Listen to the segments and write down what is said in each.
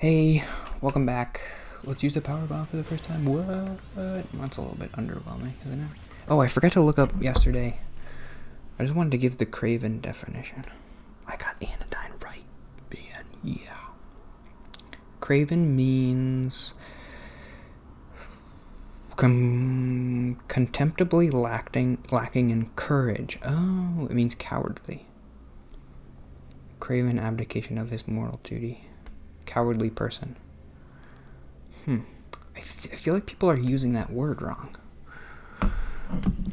Hey, welcome back. Let's use the power bomb for the first time. What? That's a little bit underwhelming, isn't it? Oh, I forgot to look up yesterday. I just wanted to give the Craven definition. I got anodyne right, man. Yeah. Craven means contemptibly lacking in courage. Oh, it means cowardly. Craven abdication of his moral duty. Cowardly person. I feel like people are using that word wrong.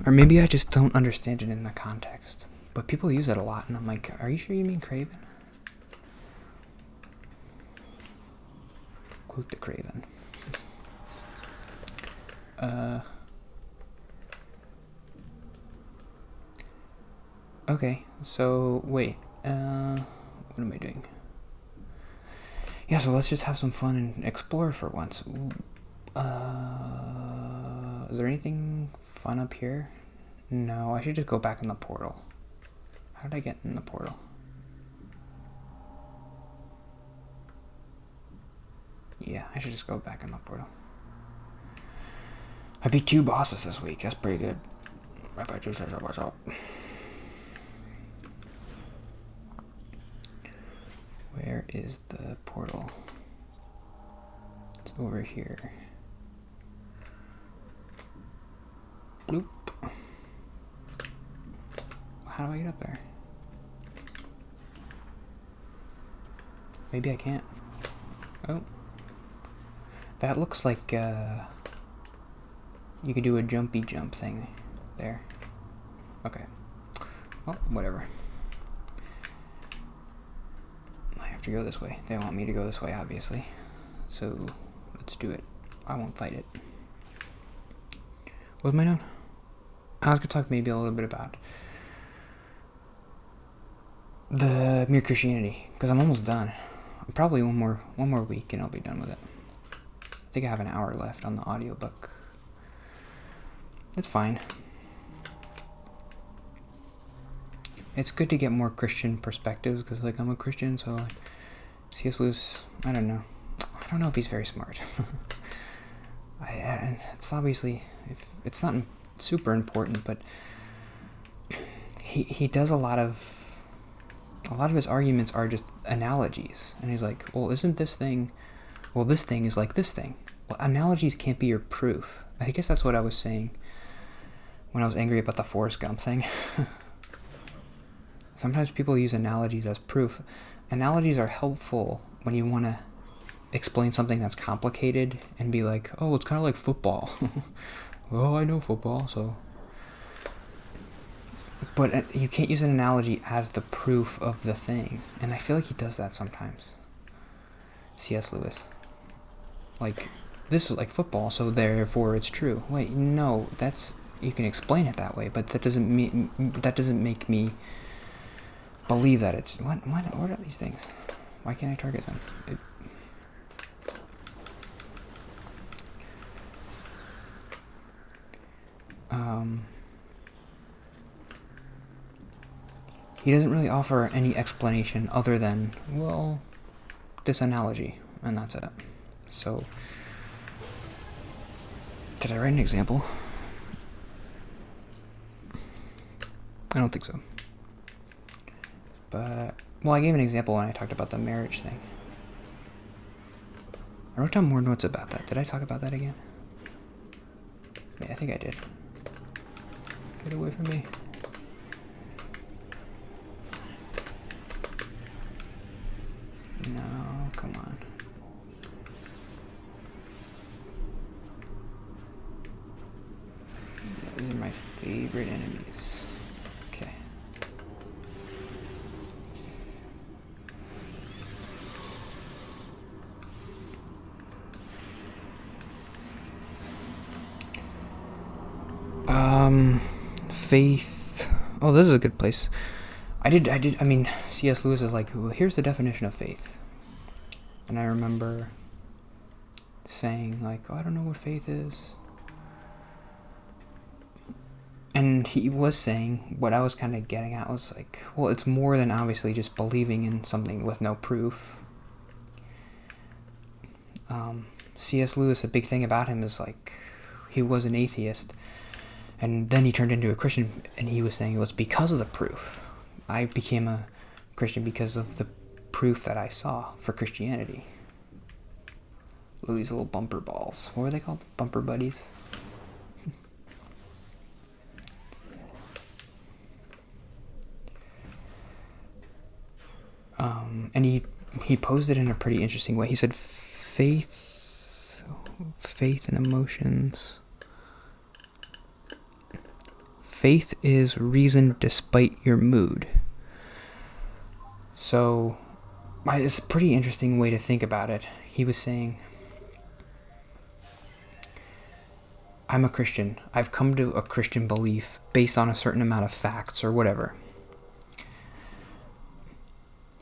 Or maybe I just don't understand it in the context. But people use it a lot, and I'm like, are you sure you mean Craven? Quote the Craven. Okay, so wait. What am I doing? Yeah, so let's just have some fun and explore for once. Is there anything fun up here? No, I should just go back in the portal. How did I get in the portal? Yeah, I should just go back in the portal. I beat 2 bosses this week. That's pretty good. If I just say so myself. Where is the portal? It's over here. Bloop. How do I get up there? Maybe I can't. Oh. That looks like you could do a jumpy jump thing there. Okay. Well, whatever. I have to go this way. They want me to go this way, obviously. So, let's do it. I won't fight it. What am I doing? I was going to talk maybe a little bit about the Mere Christianity, because I'm almost done. Probably one more week and I'll be done with it. I think I have an hour left on the audiobook. It's fine. It's good to get more Christian perspectives, because like I'm a Christian, so like, C.S. Lewis, I don't know if he's very smart. And it's obviously, if it's not super important, but he does a lot of his arguments are just analogies, and he's like, well, isn't this thing, well, this thing is like this thing. Well, analogies can't be your proof. I guess that's what I was saying when I was angry about the Forrest Gump thing. Sometimes people use analogies as proof. Analogies are helpful when you want to explain something that's complicated and be like, oh, it's kind of like football. Well, I know football, so. But you can't use an analogy as the proof of the thing. And I feel like he does that sometimes. C.S. Lewis. Like, this is like football, so therefore it's true. Wait, no, you can explain it that way, but that doesn't make me believe that it's... What are these things? Why can't I target them? He doesn't really offer any explanation other than, well, this analogy, and that's it. So, did I write an example? I don't think so. But, well, I gave an example when I talked about the marriage thing. I wrote down more notes about that. Did I talk about that again? Yeah, I think I did. Get away from me. No, come on. These are my favorite enemies. Okay. Faith. Oh, this is a good place. I mean, C.S. Lewis is like, well, here's the definition of faith. And I remember saying, like, oh, I don't know what faith is. And he was saying, what I was kind of getting at was like, well, it's more than obviously just believing in something with no proof. C.S. Lewis, a big thing about him is like he was an atheist, and then he turned into a Christian, and he was saying it was because of the proof. I became a Christian because of the proof that I saw for Christianity. These little bumper balls. What were they called? Bumper buddies? And he posed it in a pretty interesting way. He said faith and emotions. Faith is reason despite your mood. So, it's a pretty interesting way to think about it. He was saying, I'm a Christian. I've come to a Christian belief based on a certain amount of facts or whatever.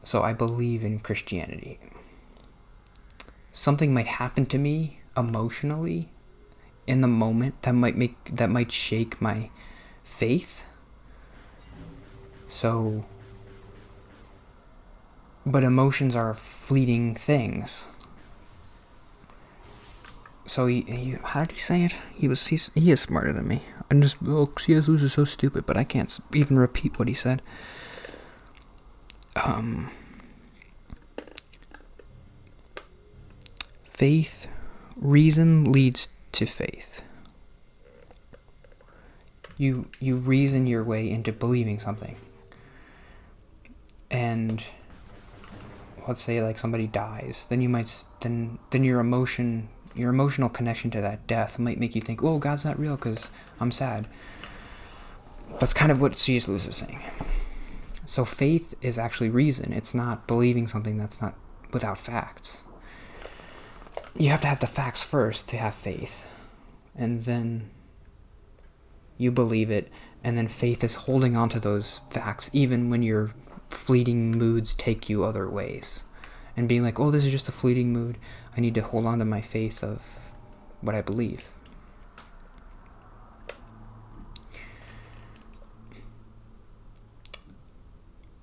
So I believe in Christianity. Something might happen to me emotionally in the moment that might shake my faith. So, but emotions are fleeting things. So how did he say it? He is smarter than me. C.S. Lewis is so stupid, but I can't even repeat what he said. Reason leads to faith. You reason your way into believing something. And let's say like somebody dies, then you might then your emotional connection to that death might make you think, "Oh, God's not real because I'm sad." That's kind of what C.S. Lewis is saying. So faith is actually reason. It's not believing something that's not without facts. You have to have the facts first to have faith. And then you believe it. And then faith is holding on to those facts even when your fleeting moods take you other ways. And being like, oh, this is just a fleeting mood. I need to hold on to my faith of what I believe.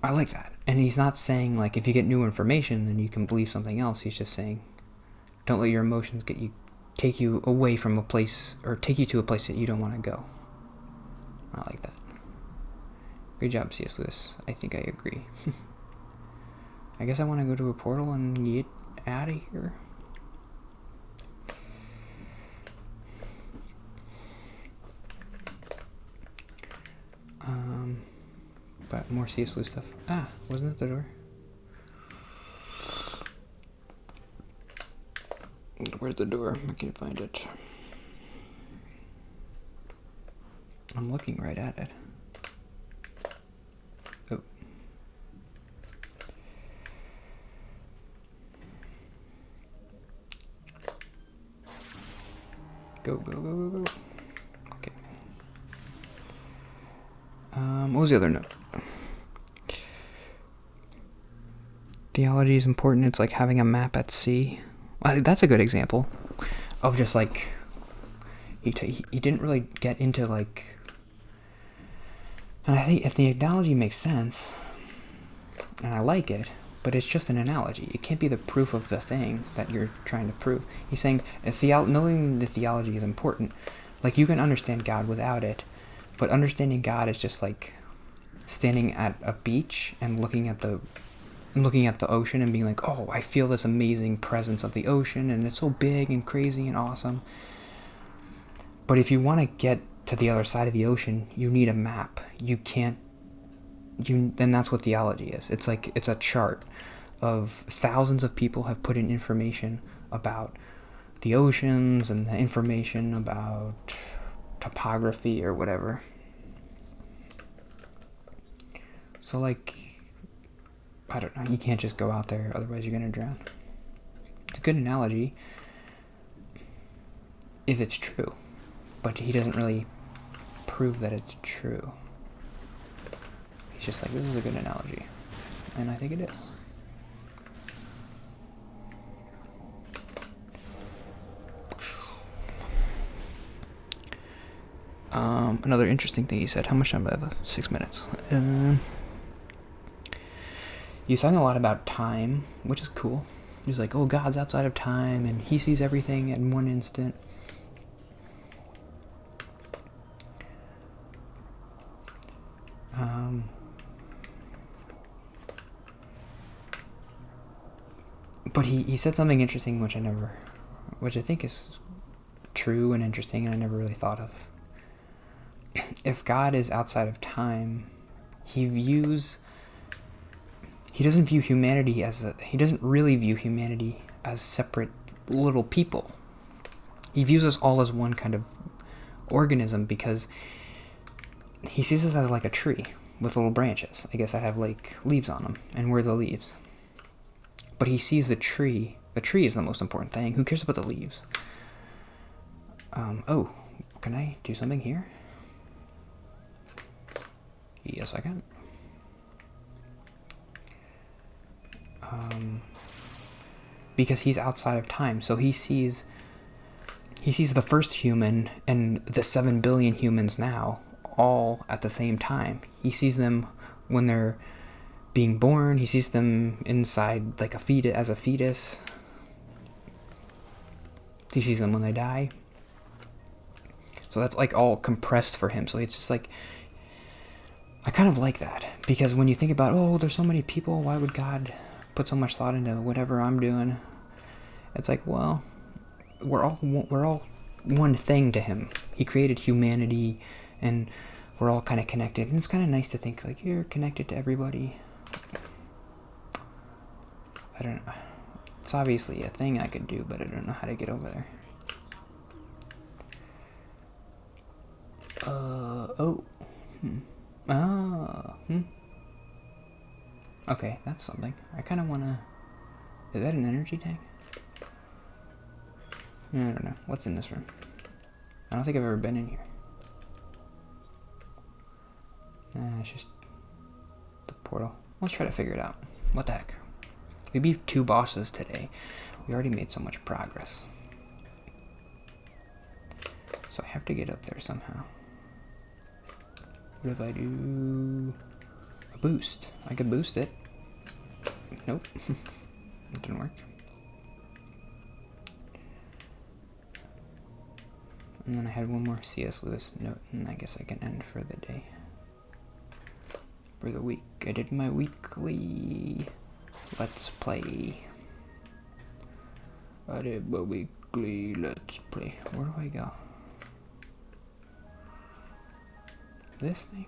I like that. And he's not saying, like, if you get new information, then you can believe something else. He's just saying, don't let your emotions take you away from a place, or take you to a place that you don't want to go. I like that. Good job, C.S. Lewis. I think I agree. I guess I want to go to a portal and get out of here. But more C.S. Lewis stuff. Wasn't it the door? Where's the door? I can't find it. I'm looking right at it. Oh. Go. Okay. What was the other note? Theology is important. It's like having a map at sea. That's a good example of just like he didn't really get into like, and I think if the analogy makes sense, and I like it, but it's just an analogy. It can't be the proof of the thing that you're trying to prove. He's saying knowing the theology is important. Like you can understand God without it, but understanding God is just like standing at a beach and looking at the ocean and being like, oh, I feel this amazing presence of the ocean and it's so big and crazy and awesome. But if you want to get to the other side of the ocean, you need a map. Then that's what theology is. It's like, it's a chart of thousands of people have put in information about the oceans and the information about topography or whatever. So like, I don't know, you can't just go out there, otherwise you're going to drown. It's a good analogy if it's true, but he doesn't really prove that it's true. He's just like, this is a good analogy, and I think it is. Another interesting thing he said, how much time do I have? 6 minutes. He's talking a lot about time, which is cool. He's like, oh, God's outside of time, and he sees everything in one instant. But he said something interesting, which I think is true and interesting, and I never really thought of. If God is outside of time, he doesn't really view humanity as separate little people. He views us all as one kind of organism, because he sees us as like a tree with little branches, I guess, that have like leaves on them, and we're the leaves. But he sees the tree. The tree is the most important thing. Who cares about the leaves? Oh, can I do something here? Yes, I can. Because he's outside of time, so he sees the first human and the 7 billion humans now all at the same time. He sees them when they're being born. He sees them inside like a fetus. He sees them when they die. So that's like all compressed for him. So it's just like, I kind of like that, because when you think about, oh, there's so many people, why would God put so much thought into whatever I'm doing? It's like, well, we're all one thing to him. He created humanity, and we're all kind of connected. And it's kind of nice to think like you're connected to everybody. I don't know. It's obviously a thing I could do, but I don't know how to get over there. Okay, that's something. I kind of want to... Is that an energy tank? I don't know. What's in this room? I don't think I've ever been in here. It's just the portal. Let's try to figure it out. What the heck? We beat 2 bosses today. We already made so much progress. So I have to get up there somehow. What if I do a boost? I could boost it. Nope. It didn't work. And then I had one more C.S. Lewis note, and I guess I can end for the day. For the week. I did my weekly Let's Play. I did my weekly Let's Play. Where do I go? This thing?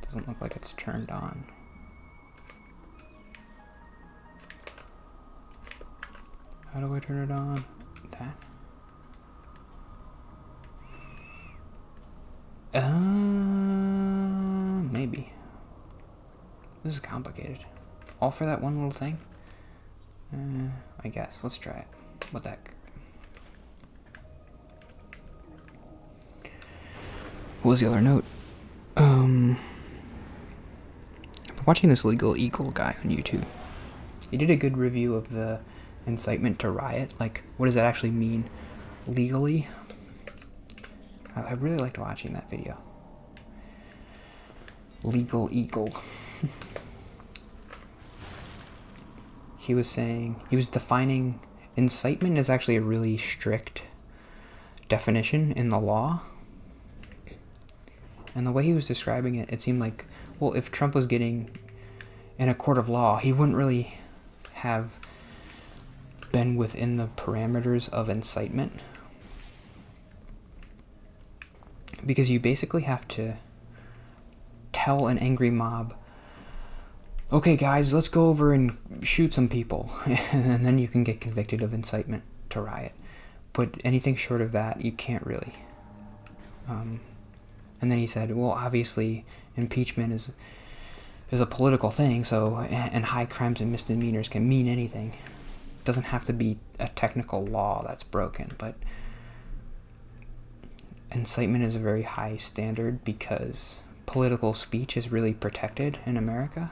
Doesn't look like it's turned on. How do I turn it on? That? Maybe. This is complicated. All for that one little thing? I guess. Let's try it. What the heck? What was the other note? I'm watching this Legal Eagle guy on YouTube. He did a good review of the incitement to riot. Like, what does that actually mean legally? I really liked watching that video. Legal Eagle. He was defining incitement is actually a really strict definition in the law. And the way he was describing it, it seemed like, well, if Trump was getting in a court of law, he wouldn't really have been within the parameters of incitement. Because you basically have to tell an angry mob, okay guys, let's go over and shoot some people, and then you can get convicted of incitement to riot. But anything short of that, you can't really. And then he said, well, obviously, impeachment is a political thing, so, and high crimes and misdemeanors can mean anything. It doesn't have to be a technical law that's broken, but incitement is a very high standard because political speech is really protected in America.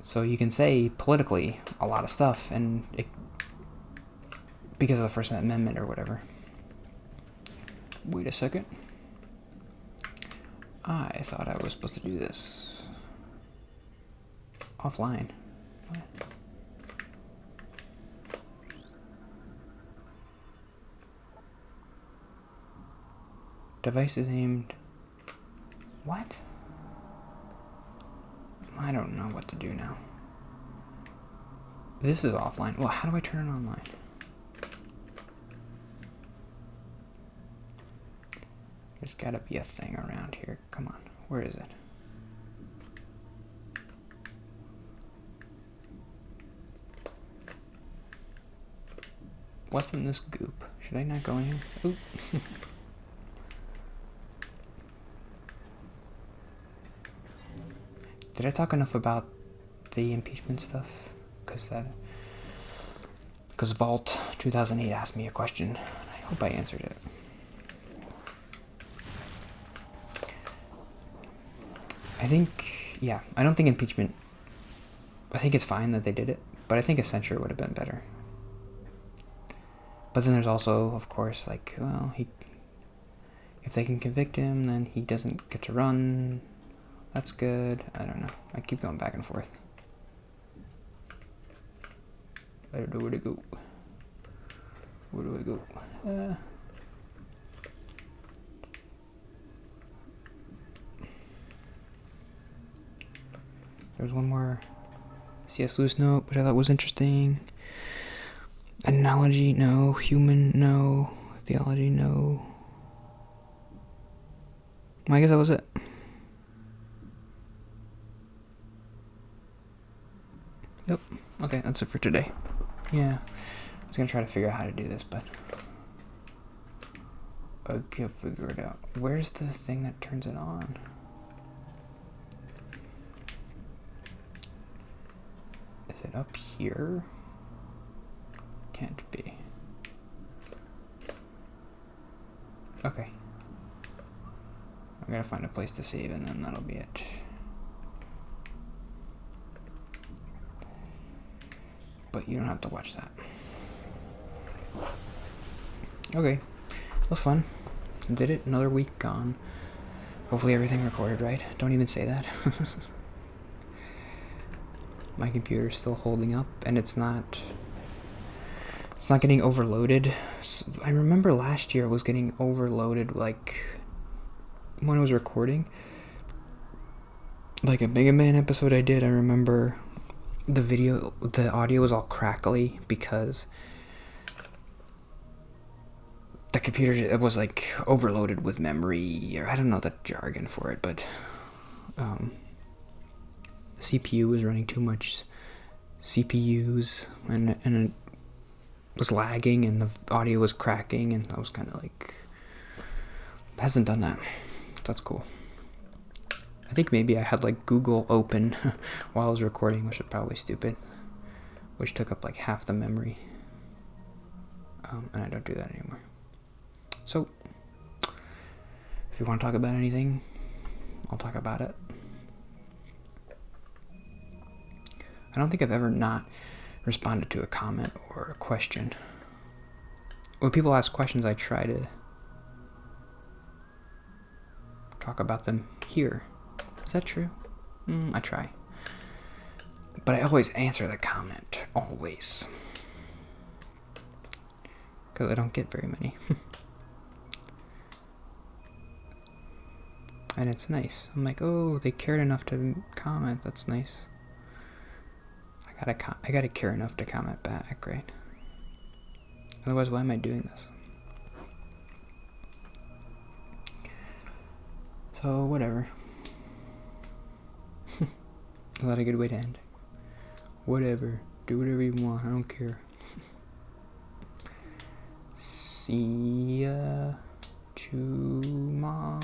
So you can say politically a lot of stuff, and because of the First Amendment or whatever. Wait a second. I thought I was supposed to do this. offline. What? Device is aimed. What? I don't know what to do now. This is offline. Well, how do I turn it online? There's gotta be a thing around here. Come on. Where is it? What's in this goop? Should I not go in here? Oop. Did I talk enough about the impeachment stuff? Because Vault 2008 asked me a question. I hope I answered it. I think, yeah, I don't think impeachment, I think it's fine that they did it, but I think a censure would have been better. But then there's also, of course, like, well, if they can convict him, then he doesn't get to run. That's good. I don't know. I keep going back and forth. I don't know where to go. Where do I go? There's one more C.S. Lewis note, which I thought was interesting. Analogy, no. Human, no. Theology, no. Well, I guess that was it. Yep. Okay, that's it for today. Yeah. I was going to try to figure out how to do this, but I can't figure it out. Where's the thing that turns it on? Is it up here? Can't be. Okay. I'm gonna find a place to save and then that'll be it. But you don't have to watch that. Okay. That was fun. I did it. Another week gone. Hopefully everything recorded right. Don't even say that. My computer's still holding up and it's not getting overloaded. I remember last year it was getting overloaded, like when I was recording. Like a Mega Man episode I did, I remember the audio was all crackly because the computer, it was like overloaded with memory, or I don't know the jargon for it, but the CPU was running too much CPUs and it was lagging and the audio was cracking, and I was kind of like, hasn't done that. That's cool. I think maybe I had like Google open while I was recording, which is probably stupid, which took up like half the memory, and I don't do that anymore. So if you want to talk about anything, I'll talk about it. I don't think I've ever not responded to a comment or a question. When people ask questions, I try to talk about them here. Is that true? I try. But I always answer the comment. Always. Because I don't get very many. And it's nice. I'm like, oh, they cared enough to comment. That's nice. I gotta care enough to comment back, right? Otherwise, why am I doing this? So, whatever. Is that a good way to end? Whatever. Do whatever you want. I don't care. See ya tomorrow.